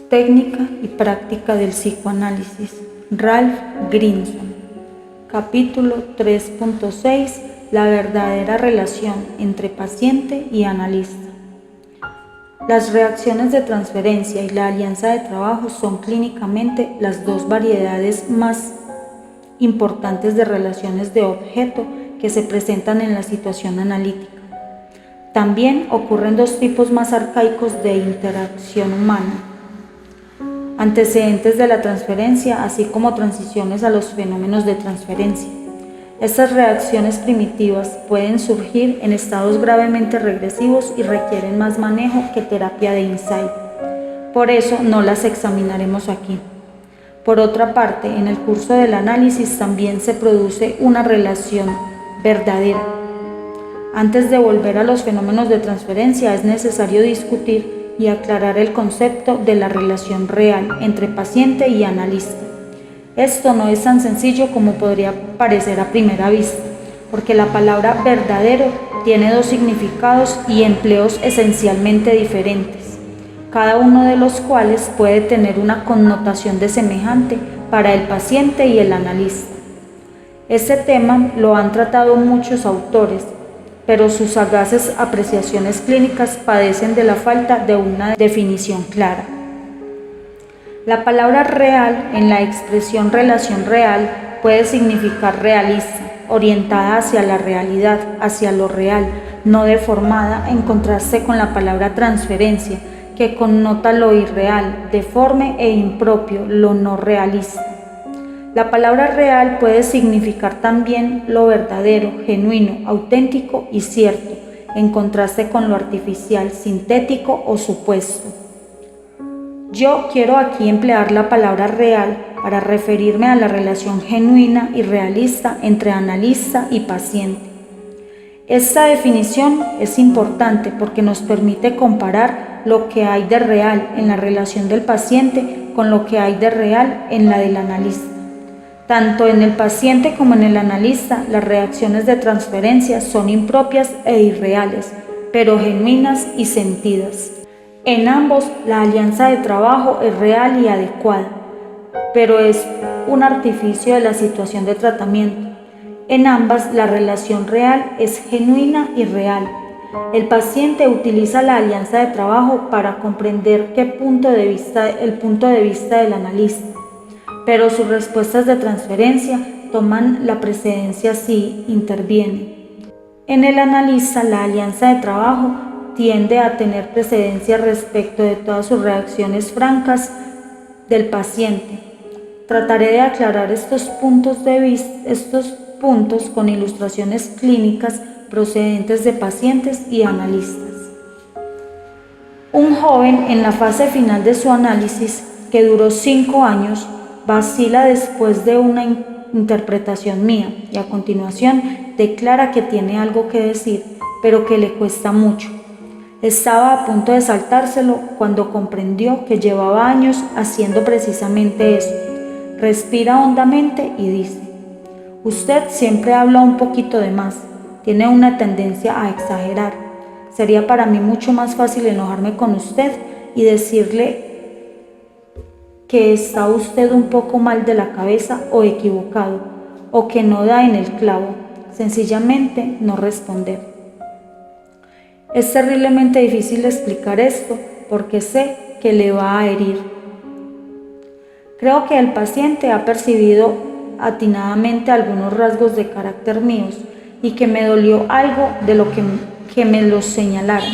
Técnica y práctica del psicoanálisis. Ralph Grinson. Capítulo 3.6. La verdadera relación entre paciente y analista. Las reacciones de transferencia y la alianza de trabajo son clínicamente las dos variedades más importantes de relaciones de objeto que se presentan en la situación analítica. También ocurren dos tipos más arcaicos de interacción humana: antecedentes de la transferencia, así como transiciones a los fenómenos de transferencia. Estas reacciones primitivas pueden surgir en estados gravemente regresivos y requieren más manejo que terapia de insight. Por eso no las examinaremos aquí. Por otra parte, en el curso del análisis también se produce una relación verdadera. Antes de volver a los fenómenos de transferencia, es necesario discutir y aclarar el concepto de la relación real entre paciente y analista. Esto no es tan sencillo como podría parecer a primera vista, porque la palabra verdadero tiene dos significados y empleos esencialmente diferentes, cada uno de los cuales puede tener una connotación desemejante para el paciente y el analista. Este tema lo han tratado muchos autores, pero sus sagaces apreciaciones clínicas padecen de la falta de una definición clara. La palabra real en la expresión relación real puede significar realista, orientada hacia la realidad, hacia lo real, no deformada, en contraste con la palabra transferencia, que connota lo irreal, deforme e impropio, lo no realista. La palabra real puede significar también lo verdadero, genuino, auténtico y cierto, en contraste con lo artificial, sintético o supuesto. Yo quiero aquí emplear la palabra real para referirme a la relación genuina y realista entre analista y paciente. Esta definición es importante porque nos permite comparar lo que hay de real en la relación del paciente con lo que hay de real en la del analista. Tanto en el paciente como en el analista, las reacciones de transferencia son impropias e irreales, pero genuinas y sentidas. En ambos, la alianza de trabajo es real y adecuada, pero es un artificio de la situación de tratamiento. En ambas, la relación real es genuina y real. El paciente utiliza la alianza de trabajo para comprender el punto de vista del analista, pero sus respuestas de transferencia toman la precedencia si interviene. En el analista, la alianza de trabajo tiende a tener precedencia respecto de todas sus reacciones francas del paciente. Trataré de aclarar estos puntos con ilustraciones clínicas procedentes de pacientes y analistas. Un joven en la fase final de su análisis, que duró 5 años, vacila después de una interpretación mía y a continuación declara que tiene algo que decir, pero que le cuesta mucho. Estaba a punto de saltárselo cuando comprendió que llevaba años haciendo precisamente eso. Respira hondamente y dice: usted siempre habla un poquito de más, tiene una tendencia a exagerar. Sería para mí mucho más fácil enojarme con usted y decirle que está usted un poco mal de la cabeza o equivocado, o que no da en el clavo, sencillamente no responder. Es terriblemente difícil explicar esto porque sé que le va a herir. Creo que el paciente ha percibido atinadamente algunos rasgos de carácter míos y que me dolió algo de lo que me los señalaron.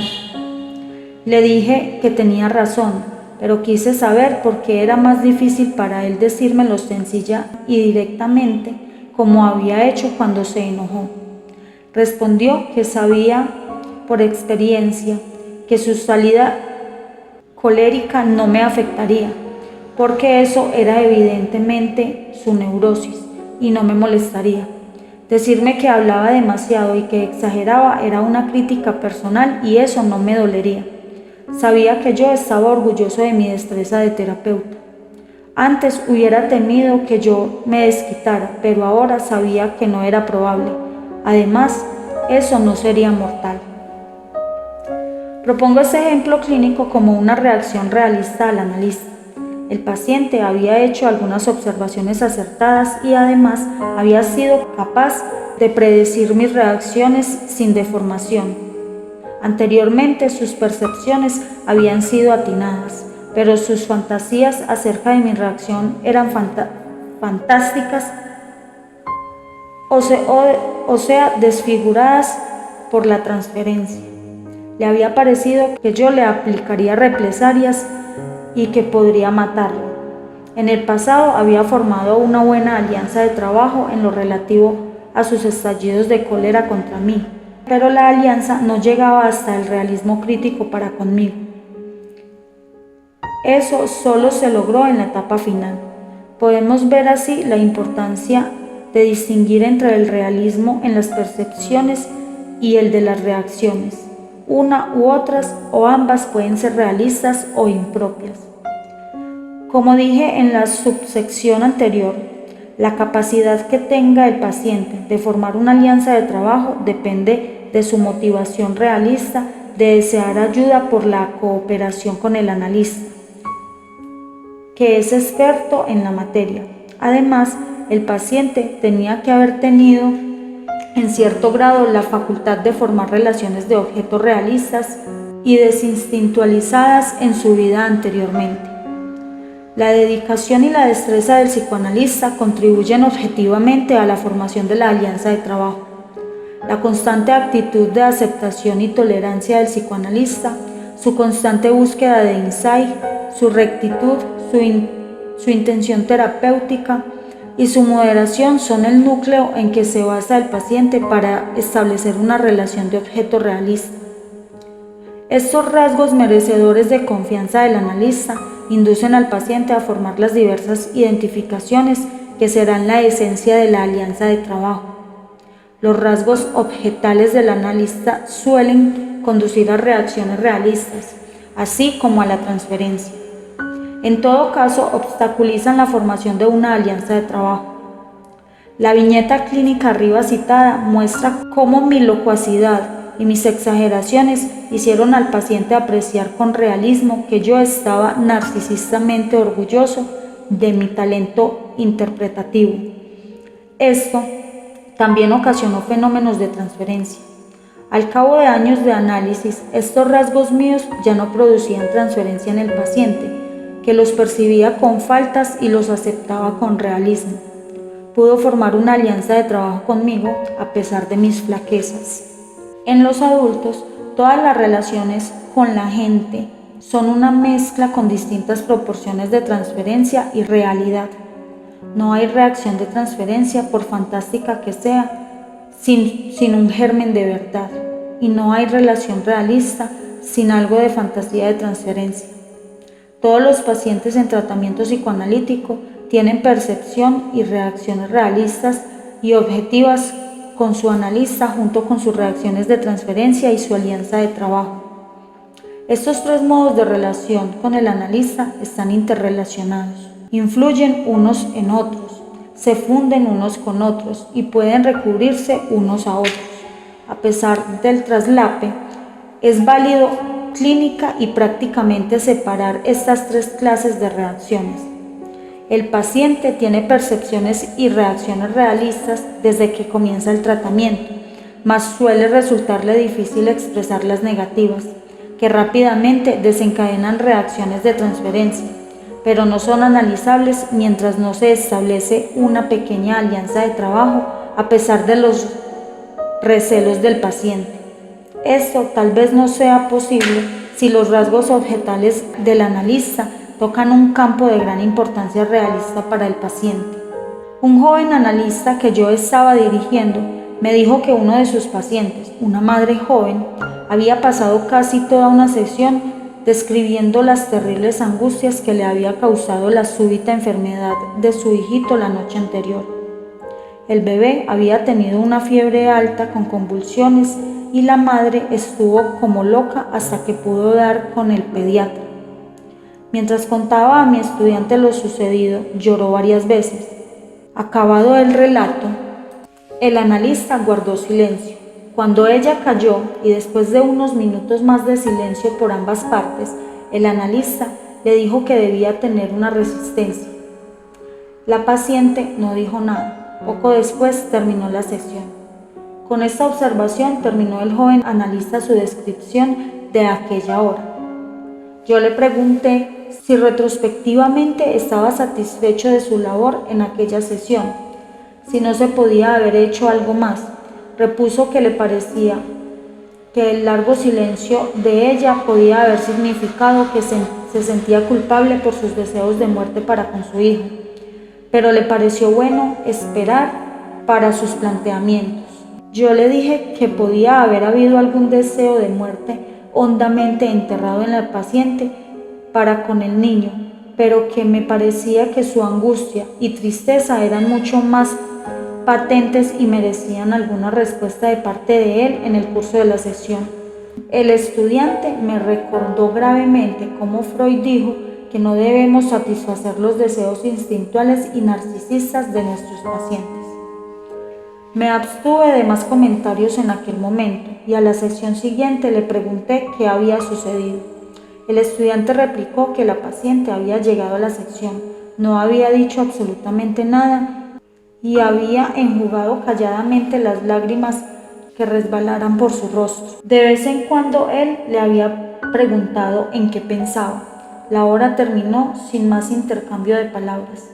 Le dije que tenía razón, pero quise saber por qué era más difícil para él decírmelo sencilla y directamente, como había hecho cuando se enojó. Respondió que sabía por experiencia que su salida colérica no me afectaría, porque eso era evidentemente su neurosis y no me molestaría. Decirme que hablaba demasiado y que exageraba era una crítica personal y eso no me dolería. Sabía que yo estaba orgulloso de mi destreza de terapeuta. Antes hubiera temido que yo me desquitara, pero ahora sabía que no era probable. Además, eso no sería mortal. Propongo este ejemplo clínico como una reacción realista al analista. El paciente había hecho algunas observaciones acertadas y además había sido capaz de predecir mis reacciones sin deformación. Anteriormente sus percepciones habían sido atinadas, pero sus fantasías acerca de mi reacción eran fantásticas, o sea, desfiguradas por la transferencia. Le había parecido que yo le aplicaría represalias y que podría matarlo. En el pasado había formado una buena alianza de trabajo en lo relativo a sus estallidos de cólera contra mí, pero la alianza no llegaba hasta el realismo crítico para conmigo. Eso solo se logró en la etapa final. Podemos ver así la importancia de distinguir entre el realismo en las percepciones y el de las reacciones. Una u otras o ambas pueden ser realistas o impropias. Como dije en la subsección anterior, la capacidad que tenga el paciente de formar una alianza de trabajo depende de su motivación realista de desear ayuda por la cooperación con el analista, que es experto en la materia. Además, el paciente tenía que haber tenido en cierto grado la facultad de formar relaciones de objetos realistas y desinstintualizadas en su vida anteriormente. La dedicación y la destreza del psicoanalista contribuyen objetivamente a la formación de la alianza de trabajo. La constante actitud de aceptación y tolerancia del psicoanalista, su constante búsqueda de insight, su rectitud, su intención terapéutica y su moderación son el núcleo en que se basa el paciente para establecer una relación de objeto realista. Estos rasgos merecedores de confianza del analista inducen al paciente a formar las diversas identificaciones que serán la esencia de la alianza de trabajo. Los rasgos objetales del analista suelen conducir a reacciones realistas, así como a la transferencia. En todo caso, obstaculizan la formación de una alianza de trabajo. La viñeta clínica arriba citada muestra cómo mi locuacidad y mis exageraciones hicieron al paciente apreciar con realismo que yo estaba narcisistamente orgulloso de mi talento interpretativo. Esto también ocasionó fenómenos de transferencia. Al cabo de años de análisis, estos rasgos míos ya no producían transferencia en el paciente, que los percibía con faltas y los aceptaba con realismo. Pudo formar una alianza de trabajo conmigo a pesar de mis flaquezas. En los adultos, todas las relaciones con la gente son una mezcla con distintas proporciones de transferencia y realidad. No hay reacción de transferencia, por fantástica que sea, sin un germen de verdad, y no hay relación realista sin algo de fantasía de transferencia. Todos los pacientes en tratamiento psicoanalítico tienen percepción y reacciones realistas y objetivas con su analista junto con sus reacciones de transferencia y su alianza de trabajo. Estos tres modos de relación con el analista están interrelacionados, influyen unos en otros, se funden unos con otros y pueden recubrirse unos a otros. A pesar del traslape, es válido clínica y prácticamente separar estas tres clases de reacciones. El paciente tiene percepciones y reacciones realistas desde que comienza el tratamiento, mas suele resultarle difícil expresar las negativas, que rápidamente desencadenan reacciones de transferencia, pero no son analizables mientras no se establece una pequeña alianza de trabajo a pesar de los recelos del paciente. Esto tal vez no sea posible si los rasgos objetales del analista tocan un campo de gran importancia realista para el paciente. Un joven analista que yo estaba dirigiendo me dijo que uno de sus pacientes, una madre joven, había pasado casi toda una sesión describiendo las terribles angustias que le había causado la súbita enfermedad de su hijito la noche anterior. El bebé había tenido una fiebre alta con convulsiones y la madre estuvo como loca hasta que pudo dar con el pediatra. Mientras contaba a mi estudiante lo sucedido, lloró varias veces. Acabado el relato, el analista guardó silencio. Cuando ella calló y después de unos minutos más de silencio por ambas partes, el analista le dijo que debía tener una resistencia. La paciente no dijo nada. Poco después terminó la sesión. Con esta observación terminó el joven analista su descripción de aquella hora. Yo le pregunté si retrospectivamente estaba satisfecho de su labor en aquella sesión, si no se podía haber hecho algo más. Repuso que le parecía que el largo silencio de ella podía haber significado que se sentía culpable por sus deseos de muerte para con su hijo, pero le pareció bueno esperar para sus planteamientos. Yo le dije que podía haber habido algún deseo de muerte hondamente enterrado en la paciente para con el niño, pero que me parecía que su angustia y tristeza eran mucho más patentes y merecían alguna respuesta de parte de él en el curso de la sesión. El estudiante me recordó gravemente cómo Freud dijo que no debemos satisfacer los deseos instintuales y narcisistas de nuestros pacientes. Me abstuve de más comentarios en aquel momento y a la sesión siguiente le pregunté qué había sucedido. El estudiante replicó que la paciente había llegado a la sección, no había dicho absolutamente nada y había enjugado calladamente las lágrimas que resbalaran por su rostro. De vez en cuando él le había preguntado en qué pensaba. La hora terminó sin más intercambio de palabras.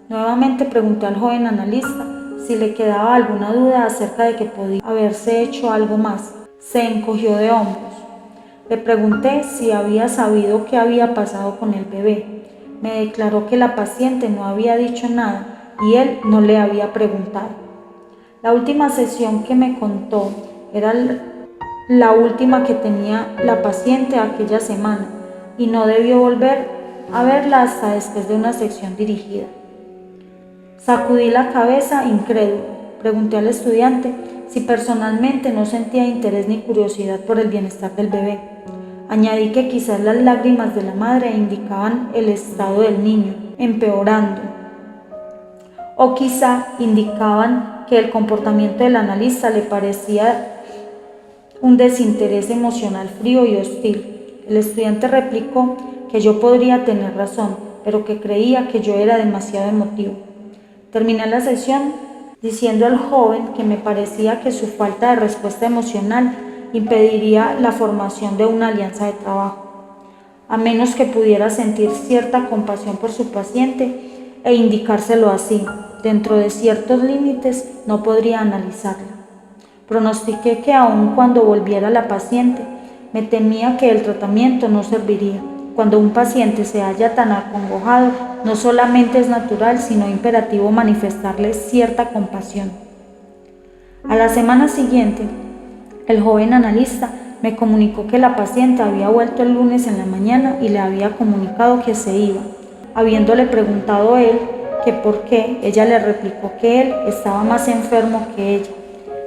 Nuevamente pregunté al joven analista si le quedaba alguna duda acerca de que podía haberse hecho algo más. Se encogió de hombros. Le pregunté si había sabido qué había pasado con el bebé. Me declaró que la paciente no había dicho nada y él no le había preguntado. La última sesión que me contó era la última que tenía la paciente aquella semana y no debió volver a verla hasta después de una sección dirigida. Sacudí la cabeza incrédulo. Pregunté al estudiante si personalmente no sentía interés ni curiosidad por el bienestar del bebé. Añadí que quizás las lágrimas de la madre indicaban el estado del niño, empeorando, o quizá indicaban que el comportamiento del analista le parecía un desinterés emocional frío y hostil. El estudiante replicó que yo podría tener razón, pero que creía que yo era demasiado emotivo. Terminé la sesión diciendo al joven que me parecía que su falta de respuesta emocional impediría la formación de una alianza de trabajo, a menos que pudiera sentir cierta compasión por su paciente e indicárselo así. Dentro de ciertos límites no podría analizarla. Pronostiqué que aun cuando volviera la paciente, me temía que el tratamiento no serviría. Cuando un paciente se halla tan acongojado, no solamente es natural, sino imperativo manifestarle cierta compasión. A la semana siguiente, el joven analista me comunicó que la paciente había vuelto el lunes en la mañana y le había comunicado que se iba. Habiéndole preguntado él que por qué, ella le replicó que él estaba más enfermo que ella.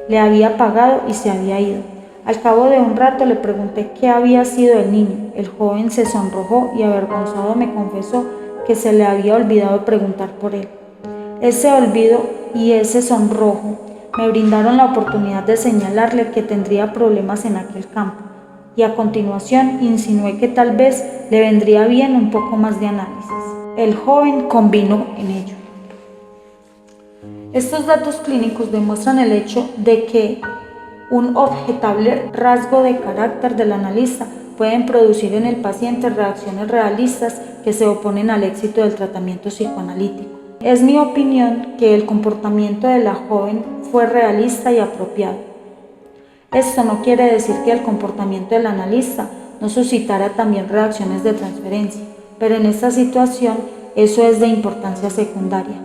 Le había pagado y se había ido. Al cabo de un rato le pregunté qué había sido del niño. El joven se sonrojó y avergonzado me confesó que se le había olvidado preguntar por él. Ese olvido y ese sonrojo me brindaron la oportunidad de señalarle que tendría problemas en aquel campo, y a continuación insinué que tal vez le vendría bien un poco más de análisis. El joven convino en ello. Estos datos clínicos demuestran el hecho de que un objetable rasgo de carácter del analista pueden producir en el paciente reacciones realistas que se oponen al éxito del tratamiento psicoanalítico. Es mi opinión que el comportamiento de la joven fue realista y apropiado. Esto no quiere decir que el comportamiento del analista no suscitara también reacciones de transferencia, pero en esta situación eso es de importancia secundaria.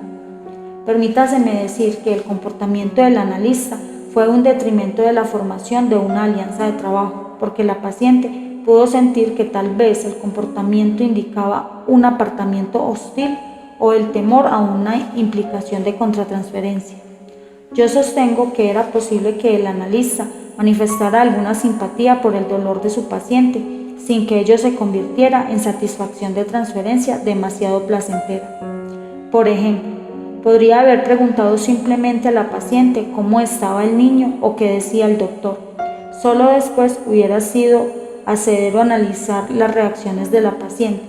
Permítaseme decir que el comportamiento del analista fue un detrimento de la formación de una alianza de trabajo, porque la paciente pudo sentir que tal vez el comportamiento indicaba un apartamiento hostil o el temor a una implicación de contratransferencia. Yo sostengo que era posible que el analista manifestara alguna simpatía por el dolor de su paciente sin que ello se convirtiera en satisfacción de transferencia demasiado placentera. Por ejemplo, podría haber preguntado simplemente a la paciente cómo estaba el niño o qué decía el doctor. Solo después hubiera sido hacedero analizar las reacciones de la paciente.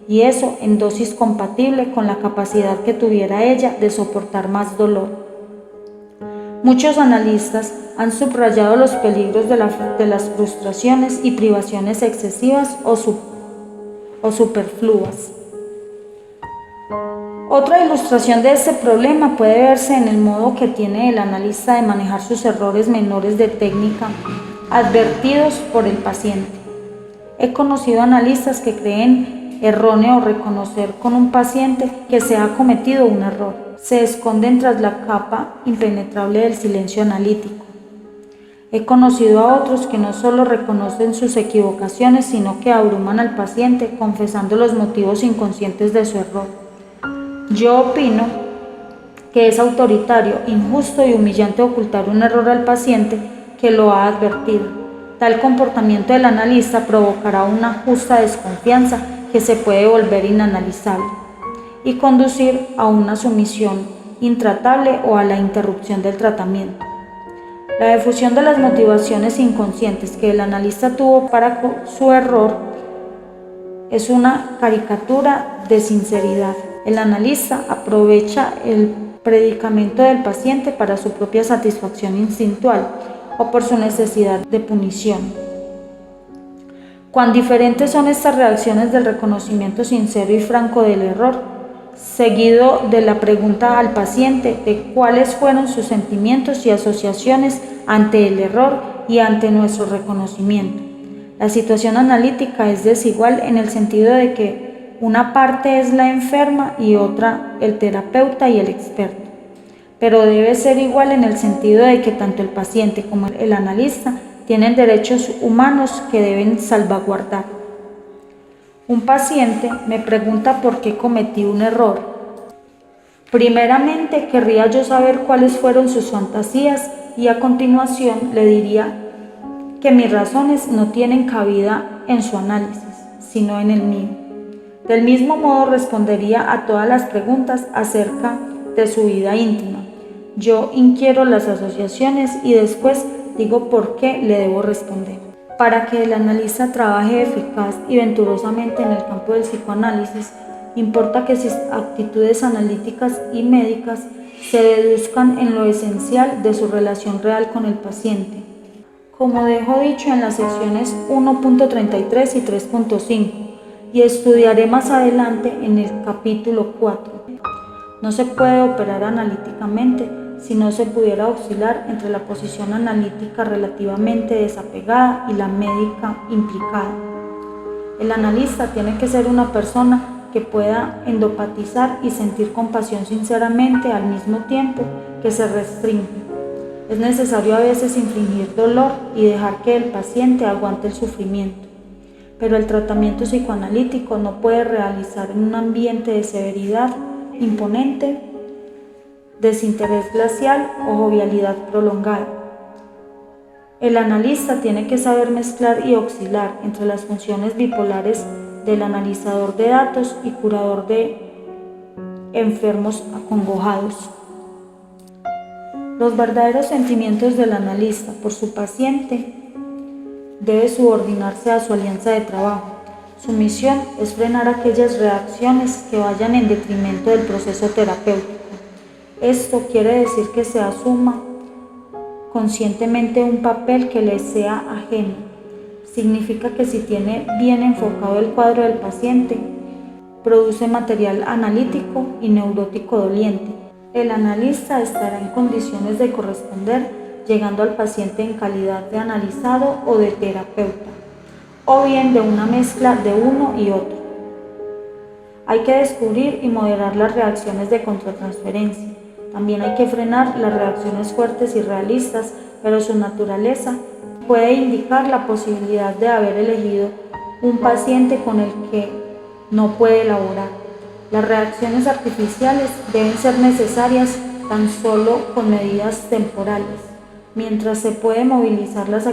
y eso en dosis compatible con la capacidad que tuviera ella de soportar más dolor. Muchos analistas han subrayado los peligros de las frustraciones y privaciones excesivas o superfluas. Otra ilustración de este problema puede verse en el modo que tiene el analista de manejar sus errores menores de técnica advertidos por el paciente. He conocido analistas que creen erróneo reconocer con un paciente que se ha cometido un error. Se esconden tras la capa impenetrable del silencio analítico. He conocido a otros que no solo reconocen sus equivocaciones, sino que abruman al paciente confesando los motivos inconscientes de su error. Yo opino que es autoritario, injusto y humillante ocultar un error al paciente que lo ha advertido. Tal comportamiento del analista provocará una justa desconfianza que se puede volver inanalizable y conducir a una sumisión intratable o a la interrupción del tratamiento. La difusión de las motivaciones inconscientes que el analista tuvo para su error es una caricatura de sinceridad. El analista aprovecha el predicamento del paciente para su propia satisfacción instintual o por su necesidad de punición. Cuán diferentes son estas reacciones del reconocimiento sincero y franco del error, seguido de la pregunta al paciente de cuáles fueron sus sentimientos y asociaciones ante el error y ante nuestro reconocimiento. La situación analítica es desigual en el sentido de que una parte es la enferma y otra el terapeuta y el experto, pero debe ser igual en el sentido de que tanto el paciente como el analista tienen derechos humanos que deben salvaguardar. Un paciente me pregunta por qué cometí un error. Primeramente, querría yo saber cuáles fueron sus fantasías y a continuación le diría que mis razones no tienen cabida en su análisis, sino en el mío. Del mismo modo respondería a todas las preguntas acerca de su vida íntima. Yo inquiero las asociaciones y después digo por qué le debo responder. Para que el analista trabaje eficaz y venturosamente en el campo del psicoanálisis, importa que sus actitudes analíticas y médicas se deduzcan en lo esencial de su relación real con el paciente. Como dejo dicho en las secciones 1.33 y 3.5, y estudiaré más adelante en el capítulo 4. No se puede operar analíticamente si no se pudiera oscilar entre la posición analítica relativamente desapegada y la médica implicada. El analista tiene que ser una persona que pueda endopatizar y sentir compasión sinceramente al mismo tiempo que se restringe. Es necesario a veces infligir dolor y dejar que el paciente aguante el sufrimiento, pero el tratamiento psicoanalítico no puede realizar en un ambiente de severidad imponente, desinterés glacial o jovialidad prolongada. El analista tiene que saber mezclar y oscilar entre las funciones bipolares del analizador de datos y curador de enfermos acongojados. Los verdaderos sentimientos del analista por su paciente debe subordinarse a su alianza de trabajo. Su misión es frenar aquellas reacciones que vayan en detrimento del proceso terapéutico. Esto quiere decir que se asuma conscientemente un papel que le sea ajeno. Significa que si tiene bien enfocado el cuadro del paciente, produce material analítico y neurótico doliente. El analista estará en condiciones de corresponder llegando al paciente en calidad de analizado o de terapeuta, o bien de una mezcla de uno y otro. Hay que descubrir y moderar las reacciones de contratransferencia. También hay que frenar las reacciones fuertes y realistas, pero su naturaleza puede indicar la posibilidad de haber elegido un paciente con el que no puede elaborar. Las reacciones artificiales deben ser necesarias tan solo con medidas temporales, mientras se puede movilizar las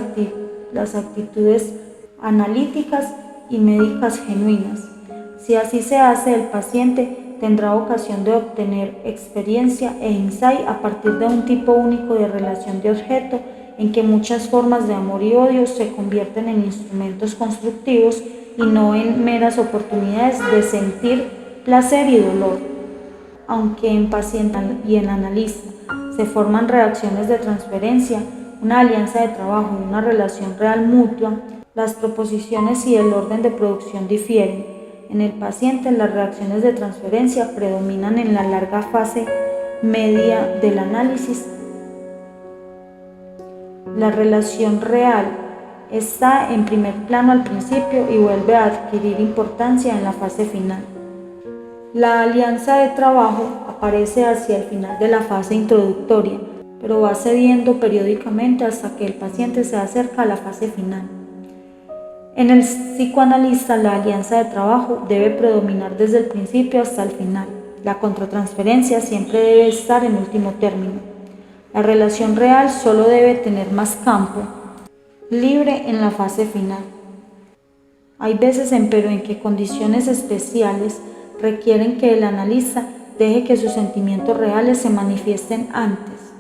actitudes analíticas y médicas genuinas. Si así se hace, el paciente tendrá ocasión de obtener experiencia e insight a partir de un tipo único de relación de objeto en que muchas formas de amor y odio se convierten en instrumentos constructivos y no en meras oportunidades de sentir placer y dolor. Aunque en paciente y en analista se forman reacciones de transferencia, una alianza de trabajo y una relación real mutua, las proposiciones y el orden de producción difieren. En el paciente, las reacciones de transferencia predominan en la larga fase media del análisis. La relación real está en primer plano al principio y vuelve a adquirir importancia en la fase final. La alianza de trabajo aparece hacia el final de la fase introductoria, pero va cediendo periódicamente hasta que el paciente se acerca a la fase final. En el psicoanalista, la alianza de trabajo debe predominar desde el principio hasta el final. La contratransferencia siempre debe estar en último término. La relación real solo debe tener más campo libre en la fase final. Hay veces, empero, en que condiciones especiales requieren que el analista deje que sus sentimientos reales se manifiesten antes.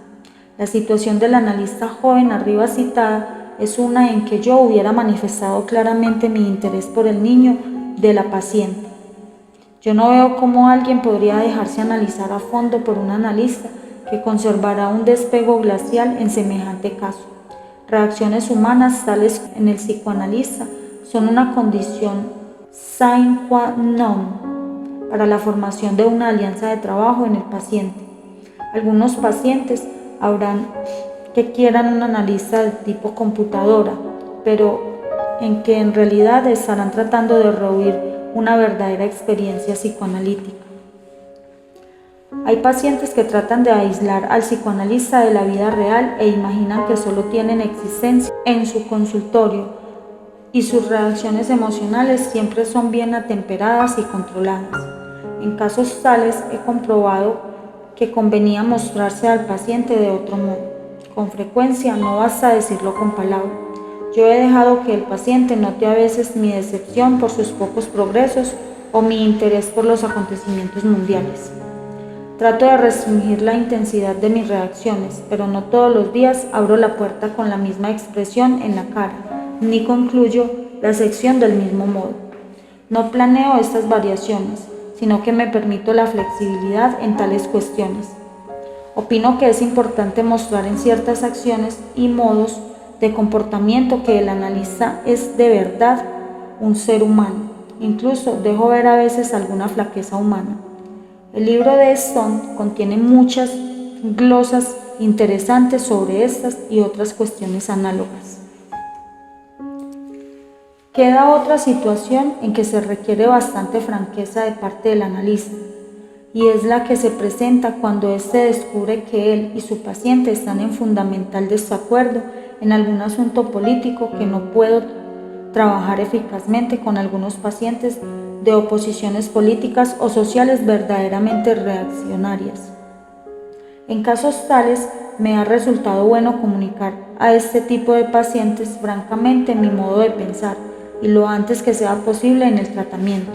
La situación del analista joven arriba citada es una en que yo hubiera manifestado claramente mi interés por el niño de la paciente. Yo no veo cómo alguien podría dejarse analizar a fondo por un analista que conservará un despego glacial en semejante caso. Reacciones humanas tales en el psicoanalista son una condición sine qua non para la formación de una alianza de trabajo en el paciente. Algunos pacientes habrán que quieran un analista de tipo computadora, pero en que en realidad estarán tratando de rehuir una verdadera experiencia psicoanalítica. Hay pacientes que tratan de aislar al psicoanalista de la vida real e imaginan que solo tienen existencia en su consultorio y sus reacciones emocionales siempre son bien atemperadas y controladas. En casos tales he comprobado que convenía mostrarse al paciente de otro modo. Con frecuencia no basta decirlo con palabras. Yo he dejado que el paciente note a veces mi decepción por sus pocos progresos o mi interés por los acontecimientos mundiales. Trato de restringir la intensidad de mis reacciones, pero no todos los días abro la puerta con la misma expresión en la cara, ni concluyo la sección del mismo modo. No planeo estas variaciones, sino que me permito la flexibilidad en tales cuestiones. Opino que es importante mostrar en ciertas acciones y modos de comportamiento que el analista es de verdad un ser humano. Incluso dejo ver a veces alguna flaqueza humana. El libro de Stone contiene muchas glosas interesantes sobre estas y otras cuestiones análogas. Queda otra situación en que se requiere bastante franqueza de parte del analista, y es la que se presenta cuando éste descubre que él y su paciente están en fundamental desacuerdo en algún asunto político que no puedo trabajar eficazmente con algunos pacientes de oposiciones políticas o sociales verdaderamente reaccionarias. En casos tales, me ha resultado bueno comunicar a este tipo de pacientes francamente mi modo de pensar y lo antes que sea posible en el tratamiento.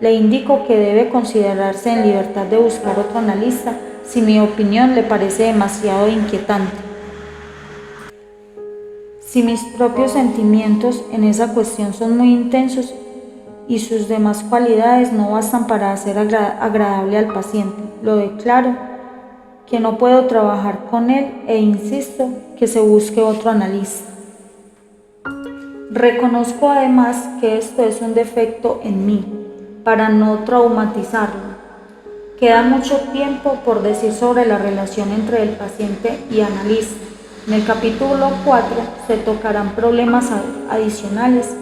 Le indico que debe considerarse en libertad de buscar otro analista si mi opinión le parece demasiado inquietante. Si mis propios sentimientos en esa cuestión son muy intensos y sus demás cualidades no bastan para hacer agradable al paciente, lo declaro que no puedo trabajar con él e insisto que se busque otro analista. Reconozco además que esto es un defecto en mí, para no traumatizarlo. Queda mucho tiempo por decir sobre la relación entre el paciente y analista. En el capítulo 4 se tocarán problemas adicionales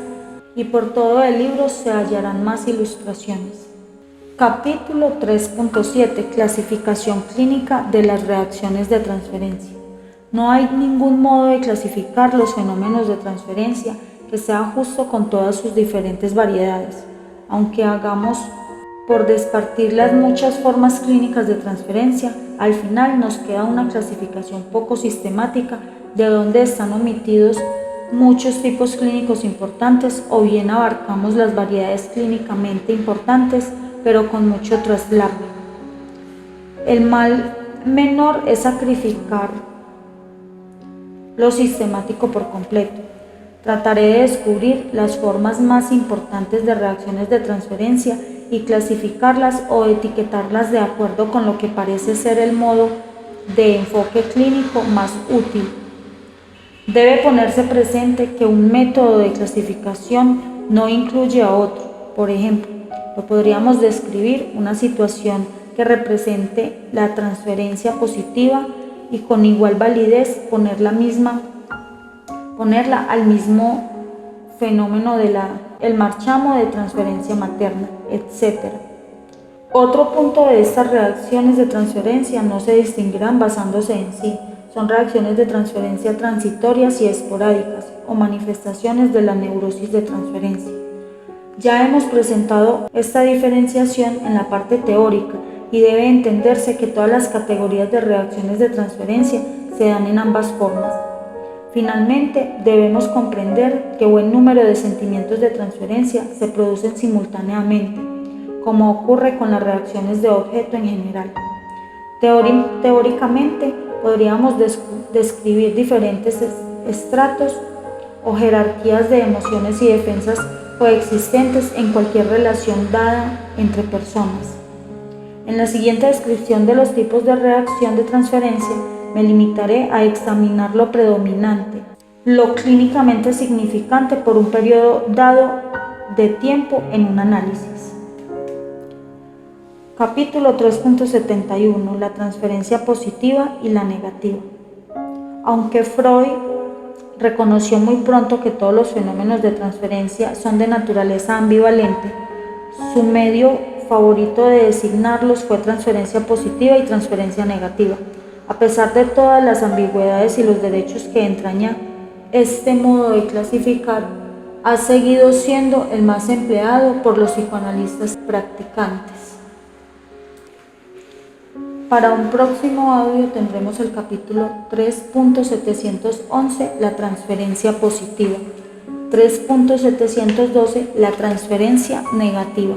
y por todo el libro se hallarán más ilustraciones. Capítulo 3.7 Clasificación clínica de las reacciones de transferencia. No hay ningún modo de clasificar los fenómenos de transferencia que sea justo con todas sus diferentes variedades. Aunque hagamos por despartir las muchas formas clínicas de transferencia, al final nos queda una clasificación poco sistemática de donde están omitidos muchos tipos clínicos importantes o bien abarcamos las variedades clínicamente importantes pero con mucho traslapo. El mal menor es sacrificar lo sistemático por completo. Trataré de descubrir las formas más importantes de reacciones de transferencia y clasificarlas o etiquetarlas de acuerdo con lo que parece ser el modo de enfoque clínico más útil. Debe ponerse presente que un método de clasificación no incluye a otro. Por ejemplo, podríamos describir una situación que represente la transferencia positiva y con igual validez ponerla al mismo fenómeno el marchamo de transferencia materna, etc. Otro punto de estas reacciones de transferencia no se distinguirán basándose en sí. Son reacciones de transferencia transitorias y esporádicas o manifestaciones de la neurosis de transferencia. Ya hemos presentado esta diferenciación en la parte teórica y debe entenderse que todas las categorías de reacciones de transferencia se dan en ambas formas. Finalmente, debemos comprender que buen número de sentimientos de transferencia se producen simultáneamente, como ocurre con las reacciones de objeto en general. Teóricamente, podríamos describir diferentes estratos o jerarquías de emociones y defensas coexistentes en cualquier relación dada entre personas. En la siguiente descripción de los tipos de reacción de transferencia, me limitaré a examinar lo predominante, lo clínicamente significante por un periodo dado de tiempo en un análisis. Capítulo 3.71. La transferencia positiva y la negativa. Aunque Freud reconoció muy pronto que todos los fenómenos de transferencia son de naturaleza ambivalente, su medio favorito de designarlos fue transferencia positiva y transferencia negativa. A pesar de todas las ambigüedades y los derechos que entraña este modo de clasificar, ha seguido siendo el más empleado por los psicoanalistas practicantes. Para un próximo audio tendremos el capítulo 3.711, la transferencia positiva, 3.712, la transferencia negativa.